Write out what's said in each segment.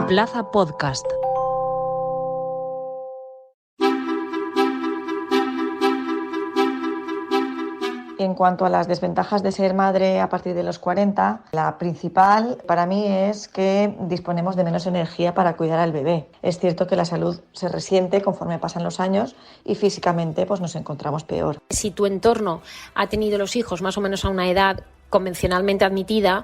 Plaza Podcast. En cuanto a las desventajas de ser madre a partir de los 40, la principal para mí es que disponemos de menos energía para cuidar al bebé. Es cierto que la salud se resiente conforme pasan los años y físicamente pues nos encontramos peor. Si tu entorno ha tenido los hijos más o menos a una edad convencionalmente admitida,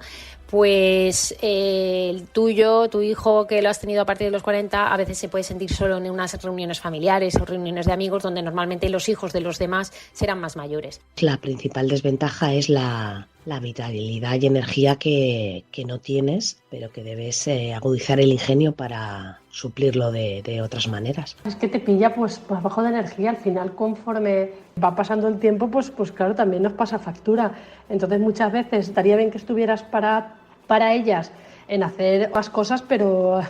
pues el tuyo, tu hijo que lo has tenido a partir de los 40, a veces se puede sentir solo en unas reuniones familiares o reuniones de amigos donde normalmente los hijos de los demás serán más mayores. La principal desventaja es la vitalidad y energía que no tienes, pero que debes agudizar el ingenio para suplirlo de otras maneras. Es que te pilla pues bajo de energía. Al final, conforme va pasando el tiempo, pues claro, también nos pasa factura. Entonces muchas veces estaría bien que estuvieras para ellas en hacer más cosas, pero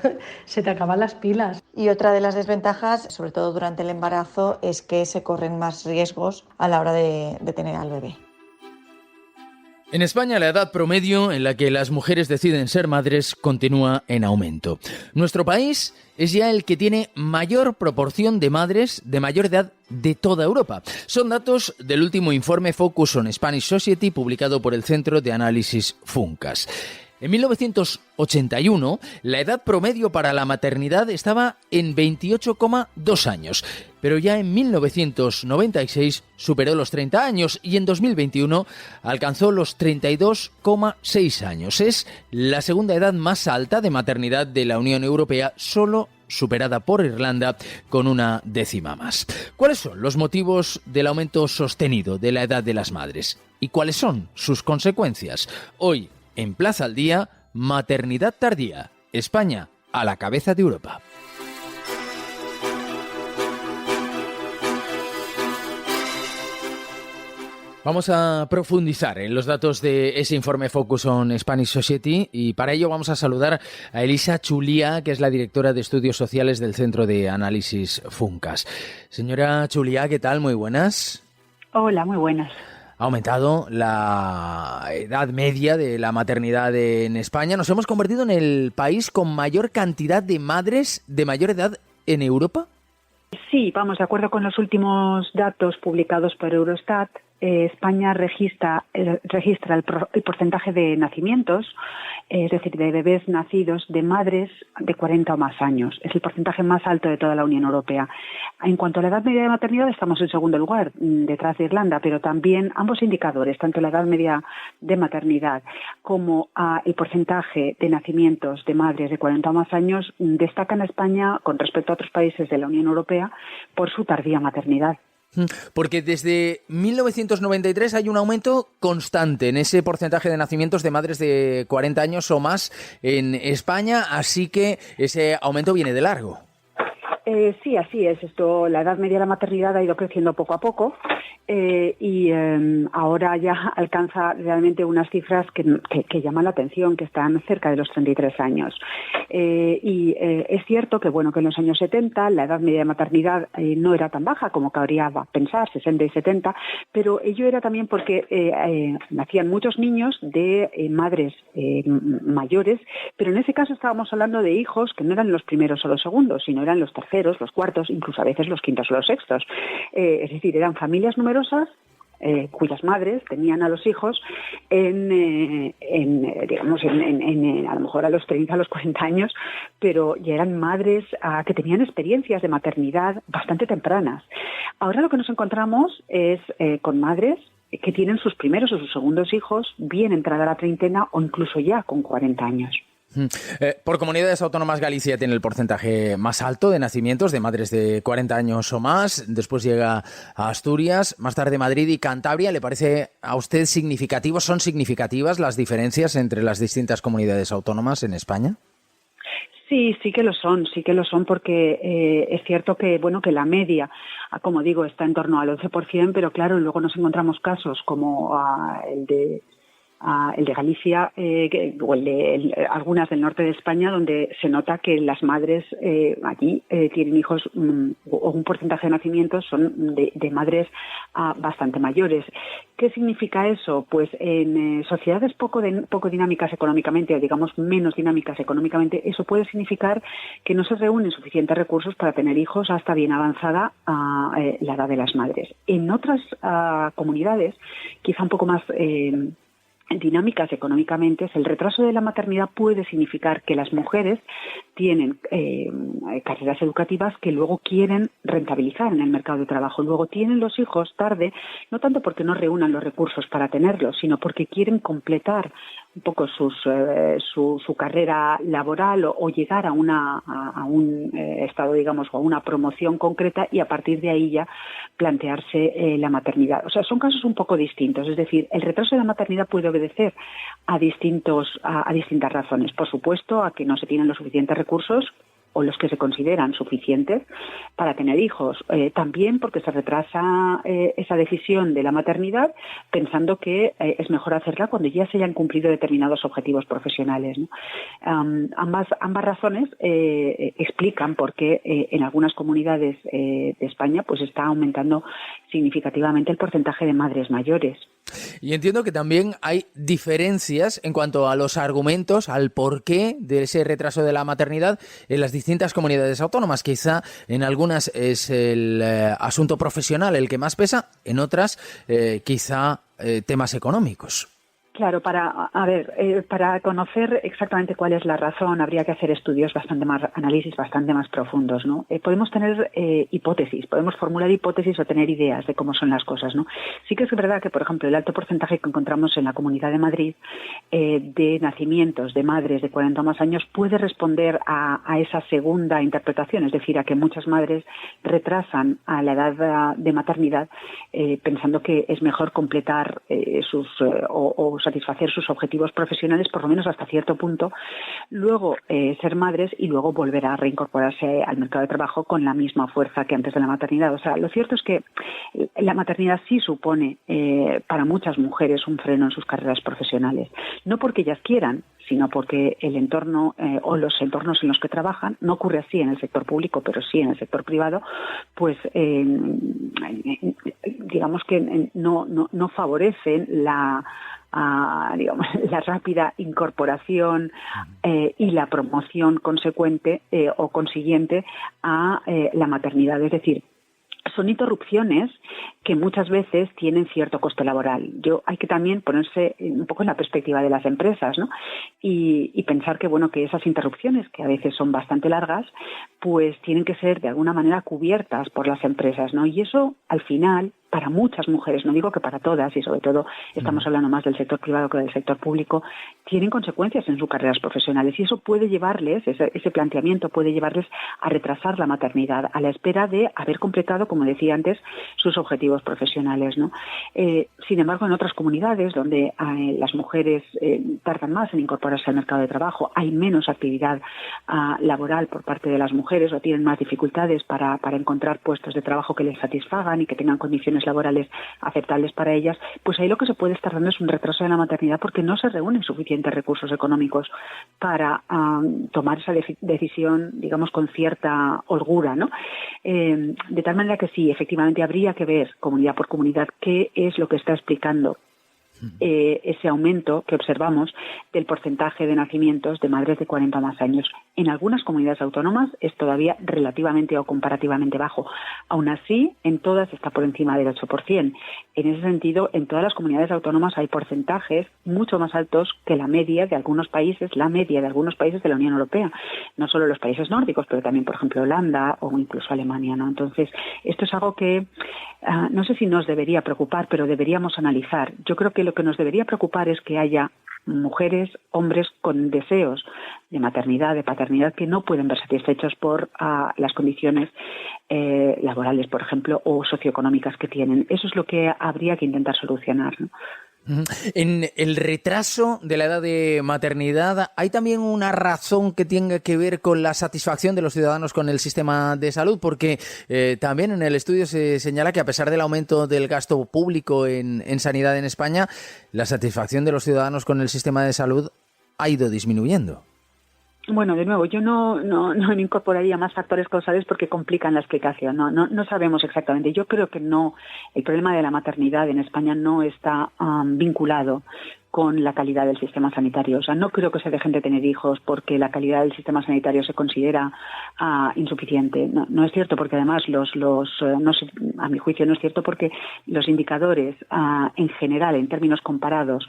se te acaban las pilas. Y otra de las desventajas, sobre todo durante el embarazo, es que se corren más riesgos a la hora de tener al bebé. En España, la edad promedio en la que las mujeres deciden ser madres continúa en aumento. Nuestro país es ya el que tiene mayor proporción de madres de mayor edad de toda Europa. Son datos del último informe Focus on Spanish Society publicado por el Centro de Análisis Funcas. En 1981, la edad promedio para la maternidad estaba en 28,2 años, pero ya en 1996 superó los 30 años y en 2021 alcanzó los 32,6 años. Es la segunda edad más alta de maternidad de la Unión Europea, solo superada por Irlanda con una décima más. ¿Cuáles son los motivos del aumento sostenido de la edad de las madres? ¿Y cuáles son sus consecuencias? Hoy, en Plaza al Día, maternidad tardía. España a la cabeza de Europa. Vamos a profundizar en los datos de ese informe Focus on Spanish Society y para ello vamos a saludar a Elisa Chulia, que es la directora de Estudios Sociales del Centro de Análisis Funcas. Señora Chulia, ¿qué tal? Muy buenas. Hola, muy buenas. Ha aumentado la edad media de la maternidad en España. Nos hemos convertido en el país con mayor cantidad de madres de mayor edad en Europa. Sí, vamos, de acuerdo con los últimos datos publicados por Eurostat, España registra el porcentaje de nacimientos, es decir, de bebés nacidos de madres de 40 o más años. Es el porcentaje más alto de toda la Unión Europea. En cuanto a la edad media de maternidad, estamos en segundo lugar, detrás de Irlanda, pero también ambos indicadores, tanto la edad media de maternidad como el porcentaje de nacimientos de madres de 40 o más años, destacan a España con respecto a otros países de la Unión Europea por su tardía maternidad. Porque desde 1993 hay un aumento constante en ese porcentaje de nacimientos de madres de 40 años o más en España, así que ese aumento viene de largo. Sí, así es. La edad media de la maternidad ha ido creciendo poco a poco y ahora ya alcanza realmente unas cifras que llaman la atención, que están cerca de los 33 años. Es cierto que que en los años 70 la edad media de maternidad no era tan baja como cabría pensar, 60 y 70, pero ello era también porque nacían muchos niños de madres mayores, pero en ese caso estábamos hablando de hijos que no eran los primeros o los segundos, sino eran los terceros, los cuartos, incluso a veces los quintos o los sextos. Es decir, eran familias numerosas cuyas madres tenían a los hijos a lo mejor a los 30, a los 40 años, pero ya eran madres que tenían experiencias de maternidad bastante tempranas. Ahora lo que nos encontramos es con madres que tienen sus primeros o sus segundos hijos bien entrada la treintena o incluso ya con 40 años. Por comunidades autónomas, Galicia tiene el porcentaje más alto de nacimientos de madres de 40 años o más. Después llega a Asturias, más tarde Madrid y Cantabria. ¿Le parece a usted significativo? ¿Son significativas las diferencias entre las distintas comunidades autónomas en España? Sí que lo son porque es cierto que la media, como digo, está en torno al 11%, pero claro, luego nos encontramos casos como el de el de Galicia o el de algunas del norte de España, donde se nota que las madres allí tienen hijos o un porcentaje de nacimientos son de madres bastante mayores. ¿Qué significa eso? Pues en sociedades poco dinámicas económicamente, o digamos menos dinámicas económicamente, eso puede significar que no se reúnen suficientes recursos para tener hijos hasta bien avanzada la edad de las madres. En otras comunidades, quizá un poco más dinámicas económicamente, el retraso de la maternidad puede significar que las mujeres tienen carreras educativas que luego quieren rentabilizar en el mercado de trabajo. Luego tienen los hijos tarde, no tanto porque no reúnan los recursos para tenerlos, sino porque quieren completar un poco su carrera laboral o llegar a un estado, digamos, o a una promoción concreta, y a partir de ahí ya plantearse la maternidad. O sea, son casos un poco distintos. Es decir, el retraso de la maternidad puede obedecer a distintas razones. Por supuesto, a que no se tienen los suficientes recursos o los que se consideran suficientes para tener hijos. También porque se retrasa esa decisión de la maternidad pensando que es mejor hacerla cuando ya se hayan cumplido determinados objetivos profesionales, ¿no? Ambas razones explican por qué en algunas comunidades de España pues está aumentando significativamente el porcentaje de madres mayores. Y entiendo que también hay diferencias en cuanto a los argumentos, al porqué de ese retraso de la maternidad en las distintas comunidades autónomas. Quizá en algunas es el asunto profesional el que más pesa, en otras quizá temas económicos. Claro, para conocer exactamente cuál es la razón habría que hacer análisis bastante más profundos, ¿no? Podemos tener hipótesis, podemos formular hipótesis o tener ideas de cómo son las cosas, ¿no? Sí que es verdad que, por ejemplo, el alto porcentaje que encontramos en la Comunidad de Madrid de nacimientos de madres de 40 o más años puede responder a esa segunda interpretación, es decir, a que muchas madres retrasan a la edad de maternidad pensando que es mejor completar o satisfacer sus objetivos profesionales, por lo menos hasta cierto punto, luego ser madres y luego volver a reincorporarse al mercado de trabajo con la misma fuerza que antes de la maternidad. O sea, lo cierto es que la maternidad sí supone para muchas mujeres un freno en sus carreras profesionales, no porque ellas quieran, sino porque el entorno o los entornos en los que trabajan, no ocurre así en el sector público, pero sí en el sector privado, pues digamos que no favorecen la rápida incorporación y la promoción consecuente o consiguiente a la maternidad. Es decir, son interrupciones que muchas veces tienen cierto coste laboral. Hay que también ponerse un poco en la perspectiva de las empresas, ¿no? Y pensar que que esas interrupciones, que a veces son bastante largas, pues tienen que ser de alguna manera cubiertas por las empresas, ¿no? Y eso, al final, para muchas mujeres, no digo que para todas, y sobre todo estamos hablando más del sector privado que del sector público, tienen consecuencias en sus carreras profesionales, y eso puede llevarles, ese planteamiento puede llevarles a retrasar la maternidad a la espera de haber completado, como decía antes, sus objetivos profesionales, ¿no? Sin embargo, en otras comunidades donde las mujeres tardan más en incorporarse al mercado de trabajo, hay menos actividad laboral por parte de las mujeres, o tienen más dificultades para encontrar puestos de trabajo que les satisfagan y que tengan condiciones laborales aceptables para ellas, pues ahí lo que se puede estar dando es un retraso de la maternidad porque no se reúnen suficientes recursos económicos para tomar esa decisión, digamos, con cierta holgura, ¿no? De tal manera que sí, efectivamente habría que ver comunidad por comunidad qué es lo que está explicando ese aumento que observamos del porcentaje de nacimientos de madres de 40 o más años. En algunas comunidades autónomas es todavía relativamente o comparativamente bajo. Aún así, en todas está por encima del 8%. En ese sentido, en todas las comunidades autónomas hay porcentajes mucho más altos que la media de algunos países de la Unión Europea. No solo los países nórdicos, pero también, por ejemplo, Holanda o incluso Alemania, ¿no? Entonces, esto es algo que no sé si nos debería preocupar, pero deberíamos analizar. Yo creo que lo que nos debería preocupar es que haya mujeres, hombres con deseos de maternidad, de paternidad, que no pueden ver satisfechos por las condiciones laborales, por ejemplo, o socioeconómicas que tienen. Eso es lo que habría que intentar solucionar, ¿no? En el retraso de la edad de maternidad, ¿hay también una razón que tenga que ver con la satisfacción de los ciudadanos con el sistema de salud? Porque también en el estudio se señala que a pesar del aumento del gasto público en sanidad en España, la satisfacción de los ciudadanos con el sistema de salud ha ido disminuyendo. Bueno, de nuevo, yo no incorporaría más factores causales porque complican la explicación. No sabemos exactamente. Yo creo que no. El problema de la maternidad en España no está vinculado con la calidad del sistema sanitario. O sea, no creo que se dejen de tener hijos porque la calidad del sistema sanitario se considera insuficiente. No es cierto, porque además a mi juicio no es cierto, porque los indicadores en general, en términos comparados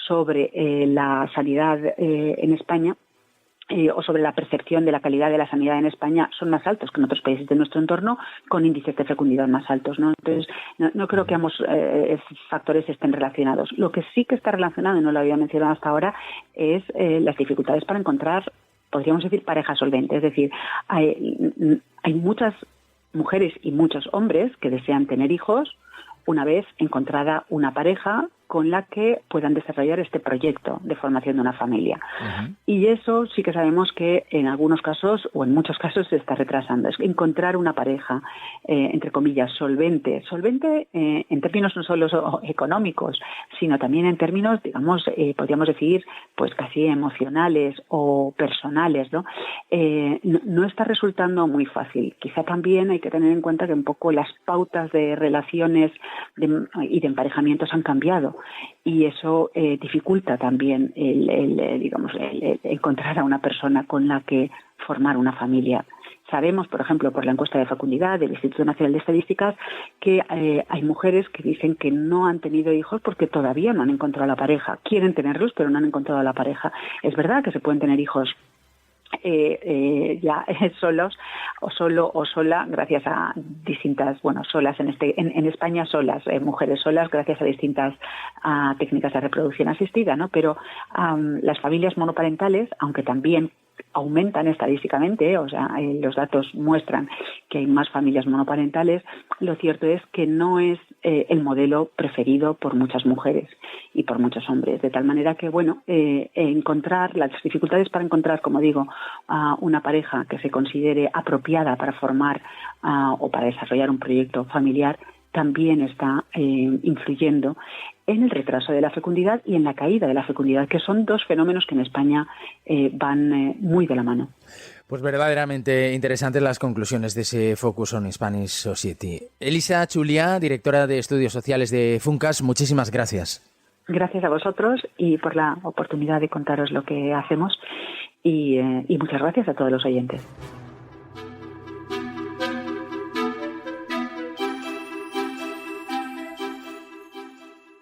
sobre la sanidad en España, o sobre la percepción de la calidad de la sanidad en España son más altos que en otros países de nuestro entorno, con índices de fecundidad más altos, ¿no? Entonces, no creo que ambos factores estén relacionados. Lo que sí que está relacionado, y no lo había mencionado hasta ahora, es las dificultades para encontrar, podríamos decir, pareja solvente. Es decir, hay muchas mujeres y muchos hombres que desean tener hijos una vez encontrada una pareja con la que puedan desarrollar este proyecto de formación de una familia. Uh-huh. Y eso sí que sabemos que en algunos casos, o en muchos casos, se está retrasando. Es encontrar una pareja, entre comillas, solvente en términos no solo económicos, sino también en términos, digamos, podríamos decir, pues casi emocionales o personales, ¿no? No está resultando muy fácil. Quizá también hay que tener en cuenta que un poco las pautas de relaciones y de emparejamientos han cambiado. Y eso dificulta también el encontrar a una persona con la que formar una familia. Sabemos, por ejemplo, por la encuesta de fecundidad del Instituto Nacional de Estadísticas, que hay mujeres que dicen que no han tenido hijos porque todavía no han encontrado a la pareja. Quieren tenerlos, pero no han encontrado a la pareja. Es verdad que se pueden tener hijos ya solos o solo o sola, gracias a distintas, solas en España solas, mujeres solas, gracias a distintas técnicas de reproducción asistida, ¿no? Pero las familias monoparentales, aunque también aumentan estadísticamente, los datos muestran que hay más familias monoparentales, lo cierto es que no es el modelo preferido por muchas mujeres y por muchos hombres, de tal manera que, encontrar las dificultades para encontrar, como digo, una pareja que se considere apropiada para formar o para desarrollar un proyecto familiar también está influyendo en el retraso de la fecundidad y en la caída de la fecundidad, que son dos fenómenos que en España van muy de la mano. Pues verdaderamente interesantes las conclusiones de ese Focus on Spanish Society. Elisa Chuliá, directora de Estudios Sociales de FUNCAS, muchísimas gracias. Gracias a vosotros y por la oportunidad de contaros lo que hacemos y muchas gracias a todos los oyentes.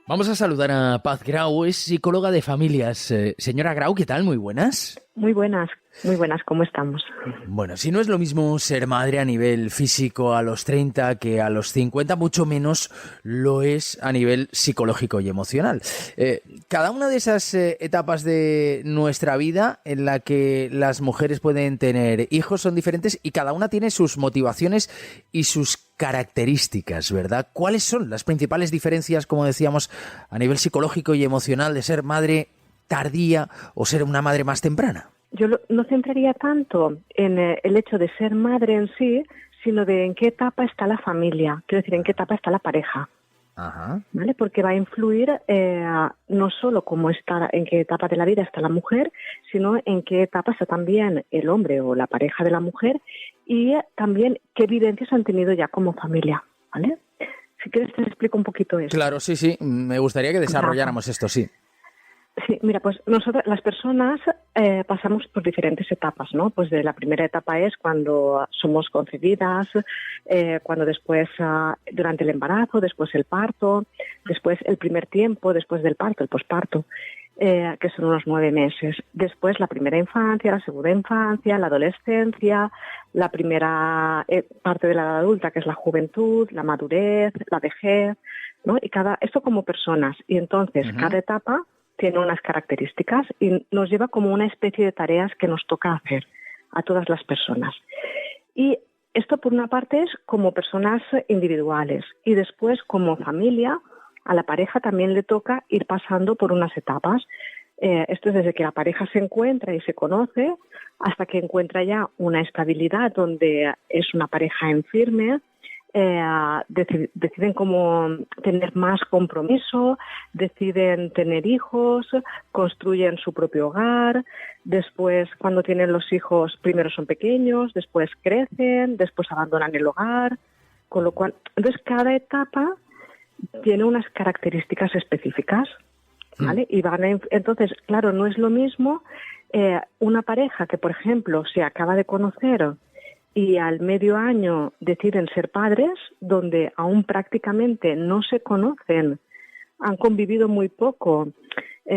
Vamos a saludar a Paz Grau, es psicóloga de familias. Señora Grau, ¿qué tal? Muy buenas. Muy buenas, ¿cómo estamos? Bueno, si no es lo mismo ser madre a nivel físico a los 30 que a los 50, mucho menos lo es a nivel psicológico y emocional. Cada una de esas etapas de nuestra vida en la que las mujeres pueden tener hijos son diferentes y cada una tiene sus motivaciones y sus características, ¿verdad? ¿Cuáles son las principales diferencias, como decíamos, a nivel psicológico y emocional de ser madre tardía o ser una madre más temprana? Yo no centraría tanto en el hecho de ser madre en sí, sino de en qué etapa está la familia, quiero decir, en qué etapa está la pareja. Ajá. ¿Vale? Porque va a influir no solo en qué etapa de la vida está la mujer, sino en qué etapa está también el hombre o la pareja de la mujer y también qué vivencias han tenido ya como familia, ¿vale? Si quieres te explico un poquito eso. Claro, sí, me gustaría que desarrolláramos esto, sí. Sí, mira, pues nosotros, las personas, pasamos por diferentes etapas, ¿no? Pues de la primera etapa es cuando somos concebidas, cuando después, durante el embarazo, después el parto, después el primer tiempo, después del parto, el posparto, que son unos 9 meses. Después la primera infancia, la segunda infancia, la adolescencia, la primera parte de la edad adulta, que es la juventud, la madurez, la vejez, ¿no? Y esto como personas. Y entonces, cada etapa tiene unas características y nos lleva como una especie de tareas que nos toca hacer a todas las personas. Y esto por una parte es como personas individuales y después como familia a la pareja también le toca ir pasando por unas etapas. Esto es desde que la pareja se encuentra y se conoce hasta que encuentra ya una estabilidad donde es una pareja en firme. Deciden cómo tener más compromiso, deciden tener hijos, construyen su propio hogar. Después, cuando tienen los hijos, primero son pequeños, después crecen, después abandonan el hogar. Con lo cual, entonces cada etapa tiene unas características específicas, ¿vale? Y entonces, claro, no es lo mismo una pareja que, por ejemplo, se acaba de conocer y al medio año deciden ser padres, donde aún prácticamente no se conocen, han convivido muy poco.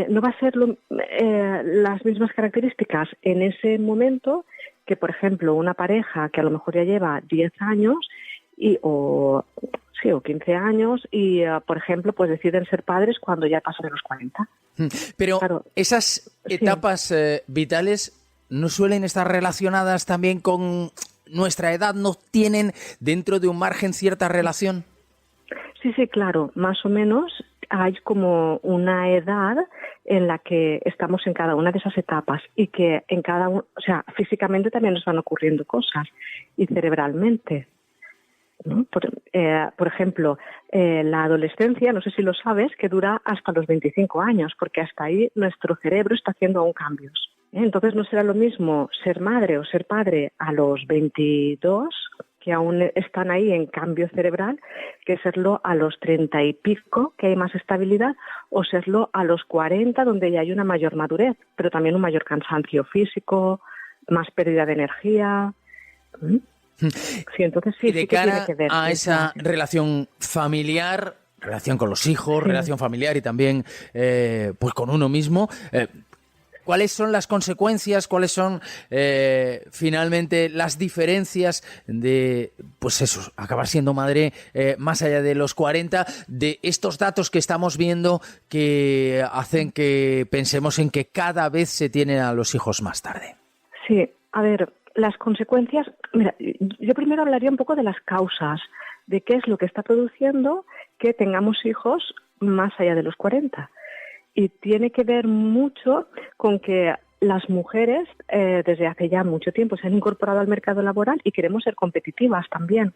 No va a ser las mismas características en ese momento que, por ejemplo, una pareja que a lo mejor ya lleva 10 años o 15 años y, por ejemplo, pues deciden ser padres cuando ya pasan de los 40. Pero claro, esas etapas vitales no suelen estar relacionadas también con nuestra edad, ¿no tienen dentro de un margen cierta relación? Sí, claro, más o menos hay como una edad en la que estamos en cada una de esas etapas y que en cada uno, o sea, físicamente también nos van ocurriendo cosas y cerebralmente, ¿no? Por ejemplo, la adolescencia, no sé si lo sabes, que dura hasta los 25 años, porque hasta ahí nuestro cerebro está haciendo aún cambios. Entonces no será lo mismo ser madre o ser padre a los 22, que aún están ahí en cambio cerebral, que serlo a los 30 y pico, que hay más estabilidad, o serlo a los 40, donde ya hay una mayor madurez, pero también un mayor cansancio físico, más pérdida de energía. Sí, entonces sí, y de sí que cara tiene que ver a esa relación familiar, relación con los hijos, relación familiar y también pues con uno mismo, ¿cuáles son las consecuencias? ¿Cuáles son finalmente las diferencias de, pues eso, acabar siendo madre más allá de los 40, de estos datos que estamos viendo que hacen que pensemos en que cada vez se tienen a los hijos más tarde? Sí, a ver, las consecuencias, mira, yo primero hablaría un poco de las causas, de qué es lo que está produciendo que tengamos hijos más allá de los 40. Y tiene que ver mucho con que las mujeres desde hace ya mucho tiempo se han incorporado al mercado laboral y queremos ser competitivas también.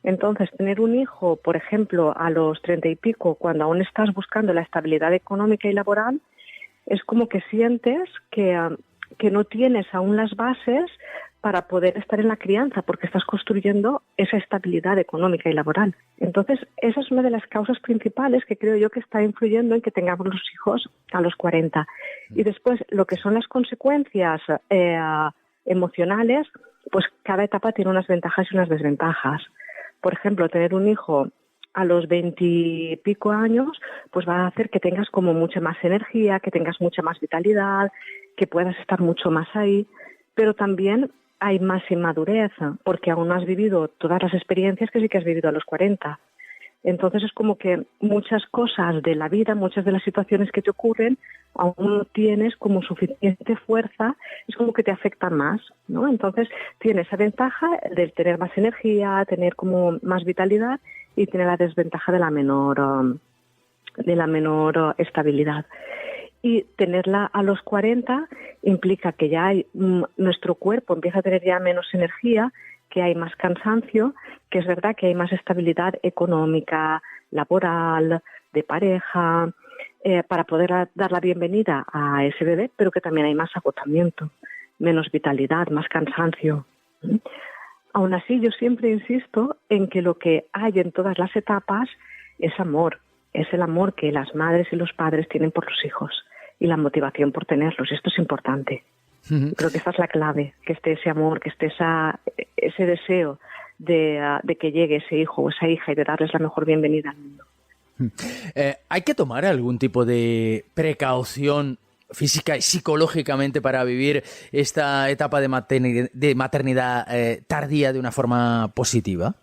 Entonces, tener un hijo, por ejemplo, a los 30 y pico, cuando aún estás buscando la estabilidad económica y laboral, es como que sientes que no tienes aún las bases para poder estar en la crianza, porque estás construyendo esa estabilidad económica y laboral. Entonces, esa es una de las causas principales que creo yo que está influyendo en que tengamos los hijos a los 40. Y después, lo que son las consecuencias emocionales, pues cada etapa tiene unas ventajas y unas desventajas. Por ejemplo, tener un hijo a los 20 y pico años, pues va a hacer que tengas como mucha más energía, que tengas mucha más vitalidad, que puedas estar mucho más ahí, pero también hay más inmadurez, porque aún no has vivido todas las experiencias que sí que has vivido a los 40. Entonces es como que muchas cosas de la vida, muchas de las situaciones que te ocurren, aún no tienes como suficiente fuerza, es como que te afectan más, ¿no? Entonces tiene esa ventaja de tener más energía, tener como más vitalidad, y tiene la desventaja de la menor estabilidad. Y tenerla a los 40 implica que ya nuestro cuerpo empieza a tener ya menos energía, que hay más cansancio, que es verdad que hay más estabilidad económica, laboral, de pareja, para poder dar la bienvenida a ese bebé, pero que también hay más agotamiento, menos vitalidad, más cansancio. Aún así, yo siempre insisto en que lo que hay en todas las etapas es amor. Es el amor que las madres y los padres tienen por los hijos y la motivación por tenerlos. Esto es importante. Creo que esta es la clave, que esté ese amor, que esté ese deseo de que llegue ese hijo o esa hija y de darles la mejor bienvenida al mundo. ¿Hay que tomar algún tipo de precaución física y psicológicamente para vivir esta etapa de maternidad tardía de una forma positiva?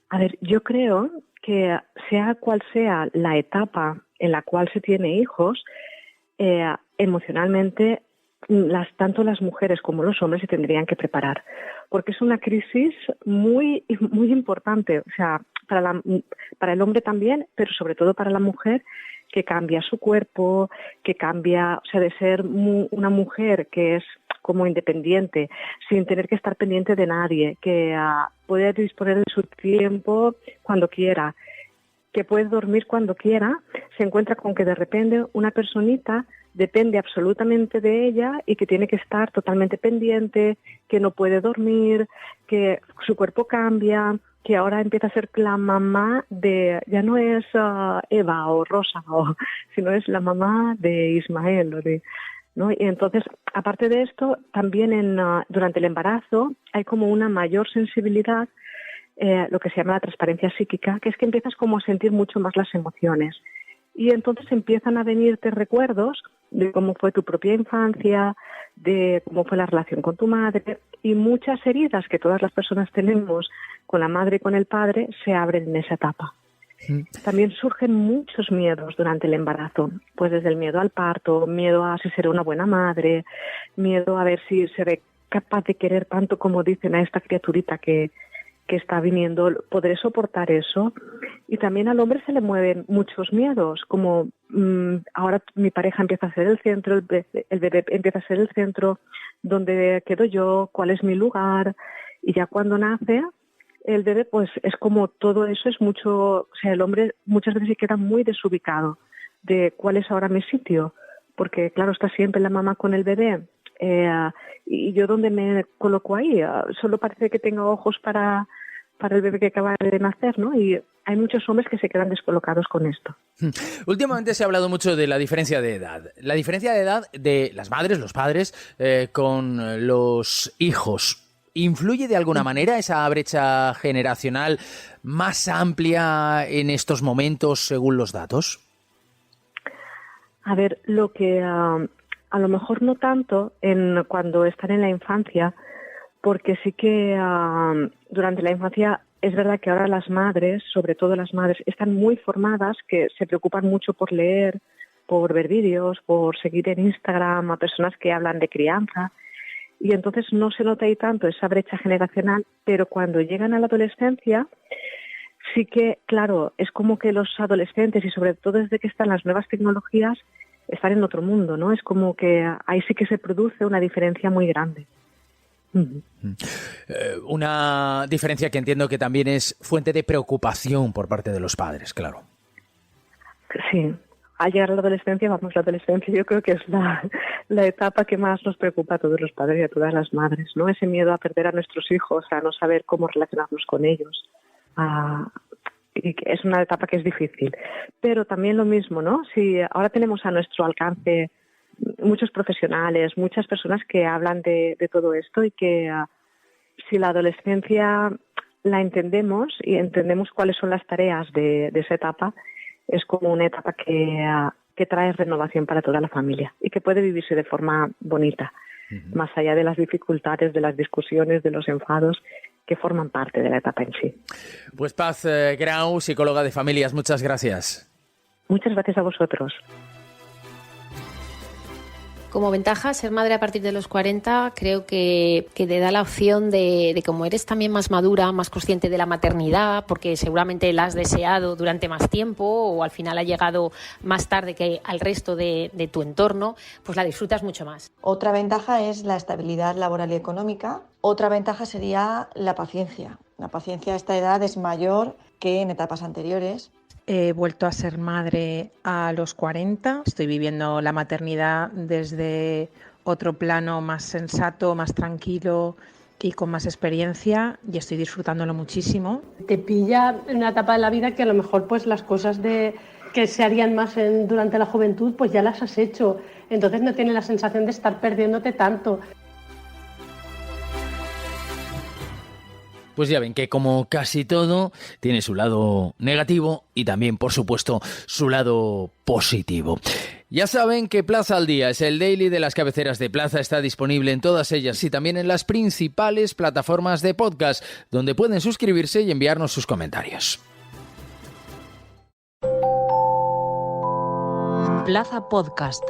A ver, yo creo que sea cual sea la etapa en la cual se tiene hijos, emocionalmente tanto las mujeres como los hombres se tendrían que preparar, porque es una crisis muy, muy importante. O sea, para el hombre también, pero sobre todo para la mujer, que cambia su cuerpo, que cambia, o sea, de ser una mujer que es como independiente, sin tener que estar pendiente de nadie, que puede disponer de su tiempo cuando quiera, que puede dormir cuando quiera, se encuentra con que de repente una personita depende absolutamente de ella y que tiene que estar totalmente pendiente, que no puede dormir, que su cuerpo cambia, que ahora empieza a ser la mamá de, ya no es Eva o Rosa, sino es la mamá de Ismael, ¿no? Y entonces, aparte de esto, también durante el embarazo hay como una mayor sensibilidad, lo que se llama la transparencia psíquica, que es que empiezas como a sentir mucho más las emociones. Y entonces empiezan a venirte recuerdos de cómo fue tu propia infancia, de cómo fue la relación con tu madre, y muchas heridas que todas las personas tenemos con la madre y con el padre se abren en esa etapa. También surgen muchos miedos durante el embarazo, pues desde el miedo al parto, miedo a si seré una buena madre, miedo a ver si seré capaz de querer tanto como dicen a esta criaturita que está viniendo, podré soportar eso. Y también al hombre se le mueven muchos miedos, como ahora mi pareja empieza a ser el centro, el bebé empieza a ser el centro, dónde quedo yo, cuál es mi lugar, y ya cuando nace el bebé, pues es como todo eso es mucho, o sea, el hombre muchas veces se queda muy desubicado de cuál es ahora mi sitio, porque claro, está siempre la mamá con el bebé, y yo dónde me coloco ahí, solo parece que tengo ojos para el bebé que acaba de nacer, ¿no? Y hay muchos hombres que se quedan descolocados con esto. Últimamente se ha hablado mucho de la diferencia de edad. La diferencia de edad de las madres, los padres, con los hijos. ¿Influye de alguna manera esa brecha generacional más amplia en estos momentos según los datos? A ver, lo que a lo mejor no tanto cuando están en la infancia, porque sí que durante la infancia es verdad que ahora las madres, sobre todo las madres, están muy formadas, que se preocupan mucho por leer, por ver vídeos, por seguir en Instagram a personas que hablan de crianza, y entonces no se nota ahí tanto esa brecha generacional, pero cuando llegan a la adolescencia, sí que, claro, es como que los adolescentes, y sobre todo desde que están las nuevas tecnologías, están en otro mundo, ¿no? Es como que ahí sí que se produce una diferencia muy grande. Una diferencia que entiendo que también es fuente de preocupación por parte de los padres, claro. Sí, al llegar a la adolescencia, la adolescencia yo creo que es la etapa que más nos preocupa a todos los padres y a todas las madres, ¿no? Ese miedo a perder a nuestros hijos, a no saber cómo relacionarnos con ellos, y que es una etapa que es difícil. Pero también lo mismo, ¿no? Si ahora tenemos a nuestro alcance muchos profesionales, muchas personas que hablan de todo esto, y que si la adolescencia la entendemos y entendemos cuáles son las tareas de esa etapa, es como una etapa que trae renovación para toda la familia y que puede vivirse de forma bonita, más allá de las dificultades, de las discusiones, de los enfados que forman parte de la etapa en sí. Pues Paz Grau, psicóloga de familias, muchas gracias. Muchas gracias a vosotros. Como ventaja, ser madre a partir de los 40 creo que te da la opción de como eres también más madura, más consciente de la maternidad, porque seguramente la has deseado durante más tiempo o al final ha llegado más tarde que al resto de tu entorno, pues la disfrutas mucho más. Otra ventaja es la estabilidad laboral y económica. Otra ventaja sería la paciencia. La paciencia a esta edad es mayor que en etapas anteriores. He vuelto a ser madre a los 40. Estoy viviendo la maternidad desde otro plano más sensato, más tranquilo y con más experiencia, y estoy disfrutándolo muchísimo. Te pilla en una etapa de la vida que a lo mejor pues las cosas que se harían más durante la juventud pues ya las has hecho. Entonces no tienes la sensación de estar perdiéndote tanto. Pues ya ven que como casi todo tiene su lado negativo y también, por supuesto, su lado positivo. Ya saben que Plaza al Día es el daily de las cabeceras de Plaza, está disponible en todas ellas y también en las principales plataformas de podcast, donde pueden suscribirse y enviarnos sus comentarios. Plaza Podcast.